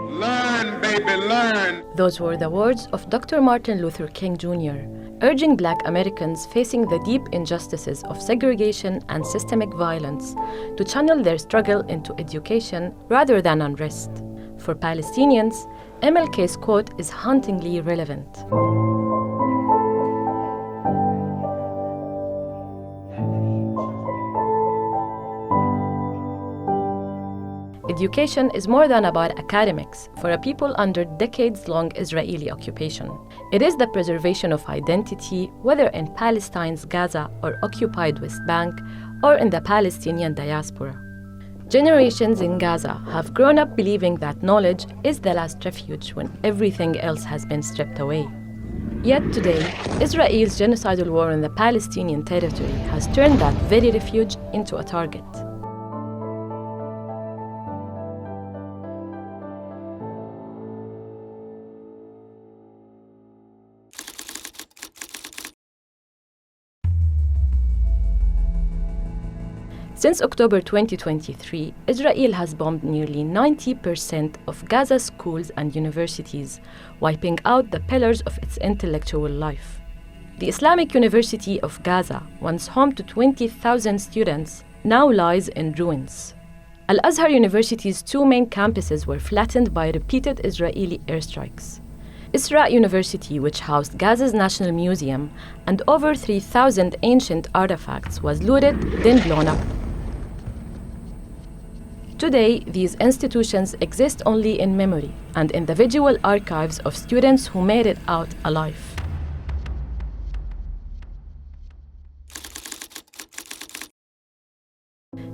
Learn, baby, learn. Those were the words of Dr. Martin Luther King Jr., urging Black Americans facing the deep injustices of segregation and systemic violence to channel their struggle into education rather than unrest. For Palestinians, MLK's quote is hauntingly relevant. Education is more than about academics for a people under decades-long Israeli occupation. It is the preservation of identity, whether in Palestine's Gaza or occupied West Bank, or in the Palestinian diaspora. Generations in Gaza have grown up believing that knowledge is the last refuge when everything else has been stripped away. Yet today, Israel's genocidal war in the Palestinian territory has turned that very refuge into a target. Since October 2023, Israel has bombed nearly 90% of Gaza's schools and universities, wiping out the pillars of its intellectual life. The Islamic University of Gaza, once home to 20,000 students, now lies in ruins. Al-Azhar University's two main campuses were flattened by repeated Israeli airstrikes. Isra University, which housed Gaza's National Museum and over 3,000 ancient artifacts, was looted, then blown up. Today, these institutions exist only in memory and in the visual archives of students who made it out alive.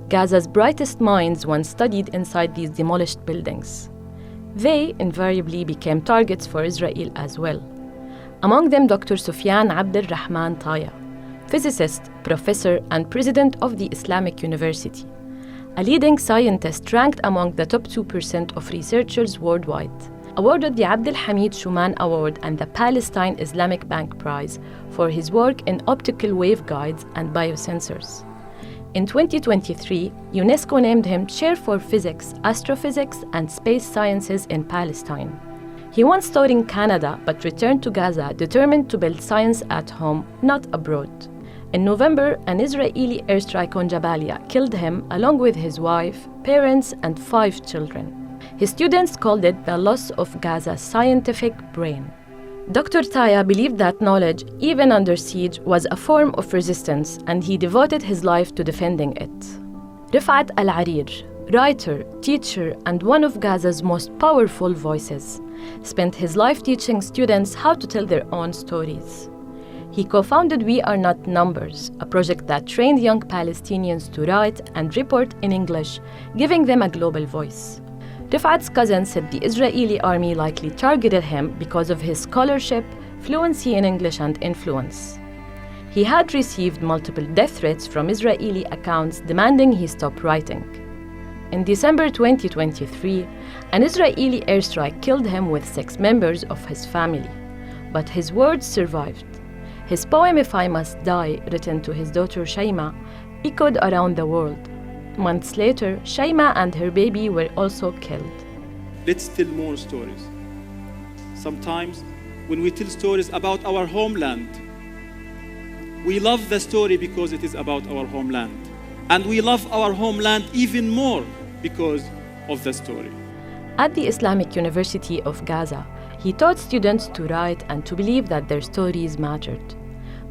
Gaza's brightest minds once studied inside these demolished buildings. They invariably became targets for Israel as well. Among them, Dr. Sufyan Abdelrahman Taya, physicist, professor, and president of the Islamic University, a leading scientist ranked among the top 2% of researchers worldwide, awarded the Abdel Hamid Shuman Award and the Palestine Islamic Bank Prize for his work in optical waveguides and biosensors. In 2023, UNESCO named him Chair for Physics, Astrophysics, and Space Sciences in Palestine. He once taught in Canada but returned to Gaza determined to build science at home, not abroad. In November, an Israeli airstrike on Jabalia killed him along with his wife, parents, and 5 children. His students called it the loss of Gaza's scientific brain. Dr. Taya believed that knowledge, even under siege, was a form of resistance, and he devoted his life to defending it. Rifat Al-Arir, writer, teacher, and one of Gaza's most powerful voices, spent his life teaching students how to tell their own stories. He co-founded We Are Not Numbers, a project that trained young Palestinians to write and report in English, giving them a global voice. Rifat's cousin said the Israeli army likely targeted him because of his scholarship, fluency in English, and influence. He had received multiple death threats from Israeli accounts demanding he stop writing. In December 2023, an Israeli airstrike killed him with 6 members of his family, but his words survived. His poem If I Must Die, written to his daughter Shayma, echoed around the world. Months later, Shayma and her baby were also killed. Let's tell more stories. Sometimes, when we tell stories about our homeland, we love the story because it is about our homeland. And we love our homeland even more because of the story. At the Islamic University of Gaza, he taught students to write and to believe that their stories mattered.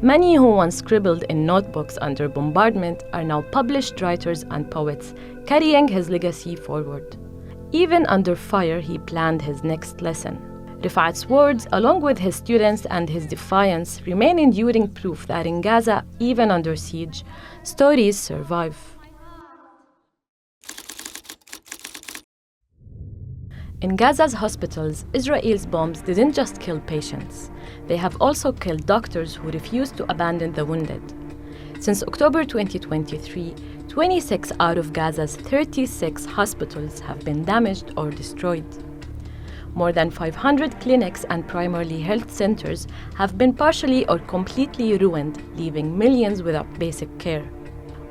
Many who once scribbled in notebooks under bombardment are now published writers and poets, carrying his legacy forward. Even under fire, he planned his next lesson. Rifat's words, along with his students and his defiance, remain enduring proof that in Gaza, even under siege, stories survive. In Gaza's hospitals, Israel's bombs didn't just kill patients. They have also killed doctors who refused to abandon the wounded. Since October 2023, 26 out of Gaza's 36 hospitals have been damaged or destroyed. More than 500 clinics and primarily health centers have been partially or completely ruined, leaving millions without basic care.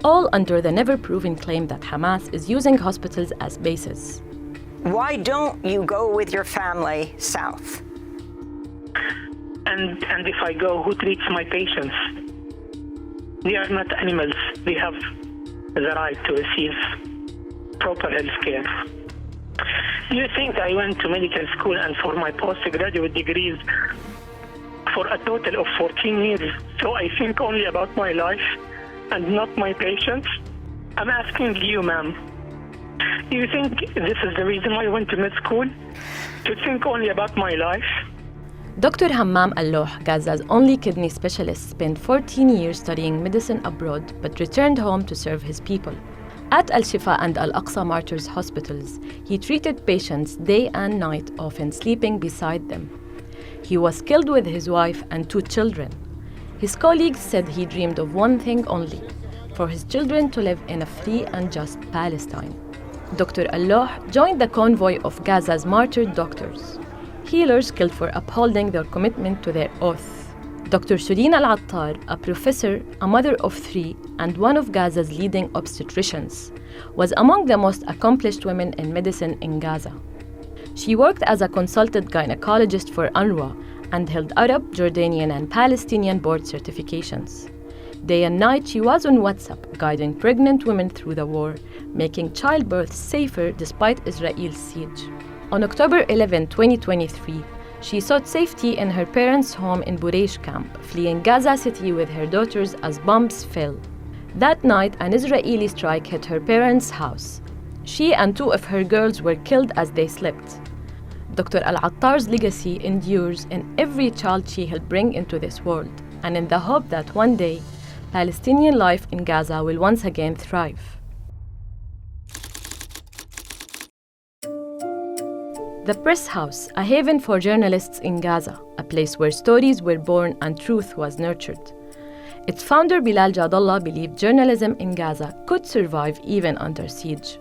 All under the never-proven claim that Hamas is using hospitals as bases. Why don't you go with your family south? And if I go, who treats my patients? They are not animals. They have the right to receive proper health care. You think I went to medical school and for my postgraduate degrees for a total of 14 years, so I think only about my life and not my patients? I'm asking you, ma'am, do you think this is the reason why I went to med school? To think only about my life? Dr. Hammam Al-Loh, Gaza's only kidney specialist, spent 14 years studying medicine abroad but returned home to serve his people. At Al-Shifa and Al-Aqsa Martyrs hospitals, he treated patients day and night, often sleeping beside them. He was killed with his wife and 2 children. His colleagues said he dreamed of one thing only, for his children to live in a free and just Palestine. Dr. Al-Loh joined the convoy of Gaza's martyred doctors, healers killed for upholding their commitment to their oath. Dr. Shireen Al-Attar, a professor, a mother of 3, and one of Gaza's leading obstetricians, was among the most accomplished women in medicine in Gaza. She worked as a consultant gynecologist for UNRWA and held Arab, Jordanian, and Palestinian board certifications. Day and night, she was on WhatsApp, guiding pregnant women through the war, making childbirth safer despite Israel's siege. On October 11, 2023, she sought safety in her parents' home in Bureish camp, fleeing Gaza City with her daughters as bombs fell. That night, an Israeli strike hit her parents' house. She and 2 of her girls were killed as they slept. Dr. Al-Attar's legacy endures in every child she helped bring into this world, and in the hope that one day, Palestinian life in Gaza will once again thrive. The Press House, a haven for journalists in Gaza, a place where stories were born and truth was nurtured. Its founder Bilal Jadallah believed journalism in Gaza could survive even under siege.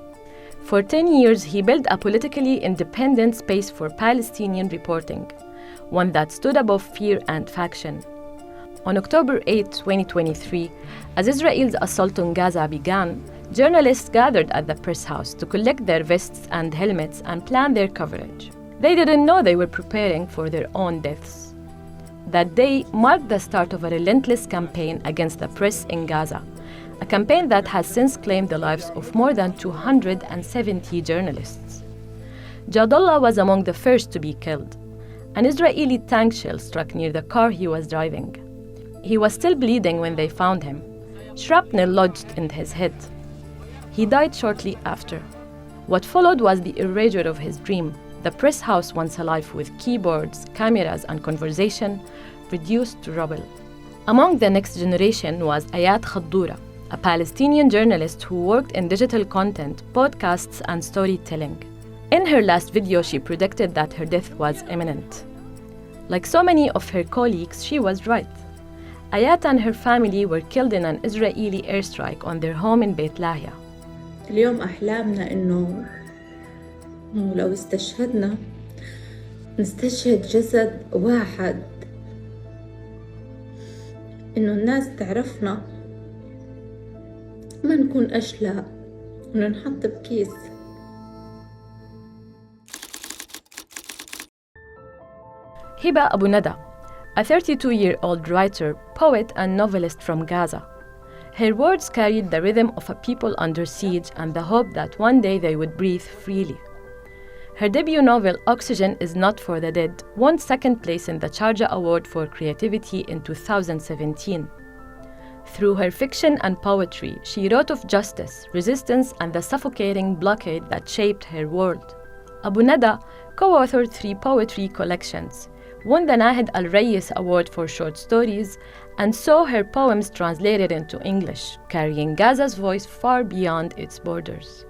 For 10 years, he built a politically independent space for Palestinian reporting, one that stood above fear and faction. On October 8, 2023, as Israel's assault on Gaza began, journalists gathered at the Press House to collect their vests and helmets and plan their coverage. They didn't know they were preparing for their own deaths. That day marked the start of a relentless campaign against the press in Gaza, a campaign that has since claimed the lives of more than 270 journalists. Jadallah was among the first to be killed. An Israeli tank shell struck near the car he was driving. He was still bleeding when they found him. Shrapnel lodged in his head. He died shortly after. What followed was the erasure of his dream, the Press House once alive with keyboards, cameras, and conversation, reduced to rubble. Among the next generation was Ayat Khaddoura, a Palestinian journalist who worked in digital content, podcasts, and storytelling. In her last video, she predicted that her death was imminent. Like so many of her colleagues, she was right. Ayat and her family were killed in an Israeli airstrike on their home in Beit Lahia. اليوم أحلامنا إنه لو استشهدنا نستشهد جسد واحد، إنه الناس تعرفنا، ما نكون أشلاء، إنه نحط بكيس. Hiba Abu Nada, a 32-year-old writer, poet, and novelist from Gaza. Her words carried the rhythm of a people under siege and the hope that one day they would breathe freely. Her debut novel, Oxygen is Not for the Dead, won 2nd place in the Sharjah Award for Creativity in 2017. Through her fiction and poetry, she wrote of justice, resistance, and the suffocating blockade that shaped her world. Abu Nada co-authored 3 poetry collections, won the Nahed Al-Rayis Award for short stories, and saw her poems translated into English, carrying Gaza's voice far beyond its borders.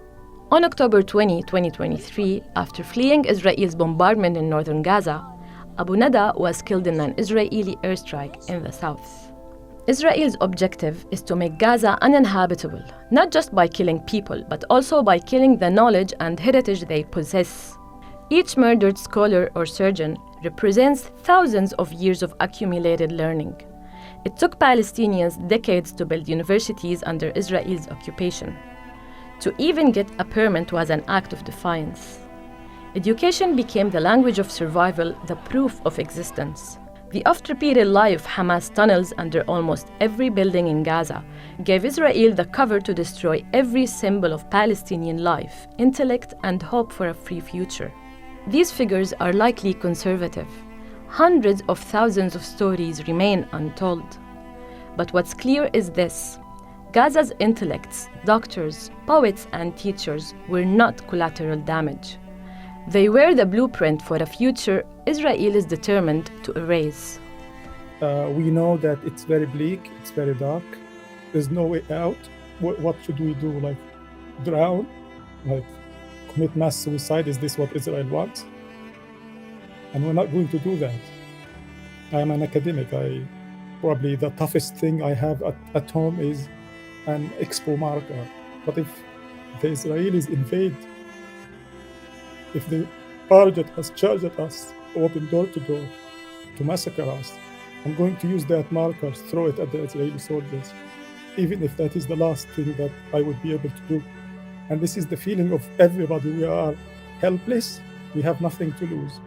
On October 20, 2023, after fleeing Israel's bombardment in northern Gaza, Abu Nada was killed in an Israeli airstrike in the south. Israel's objective is to make Gaza uninhabitable, not just by killing people, but also by killing the knowledge and heritage they possess. Each murdered scholar or surgeon represents thousands of years of accumulated learning. It took Palestinians decades to build universities under Israel's occupation. To even get a permit was an act of defiance. Education became the language of survival, the proof of existence. The oft-repeated lie of Hamas tunnels under almost every building in Gaza gave Israel the cover to destroy every symbol of Palestinian life, intellect, and hope for a free future. These figures are likely conservative. Hundreds of thousands of stories remain untold. But what's clear is this: Gaza's intellects, doctors, poets, and teachers were not collateral damage. They were the blueprint for a future Israel is determined to erase. We know that it's very bleak, it's very dark. There's no way out. What should we do? Like, drown? Like, commit mass suicide? Is this what Israel wants? And we're not going to do that. I'm an academic. Probably the toughest thing I have at home is an expo marker. But if the Israelis invade, if they barge at us, charge at us, open door to door to massacre us, I'm going to use that marker, throw it at the Israeli soldiers, even if that is the last thing that I would be able to do. And this is the feeling of everybody. We are helpless. We have nothing to lose.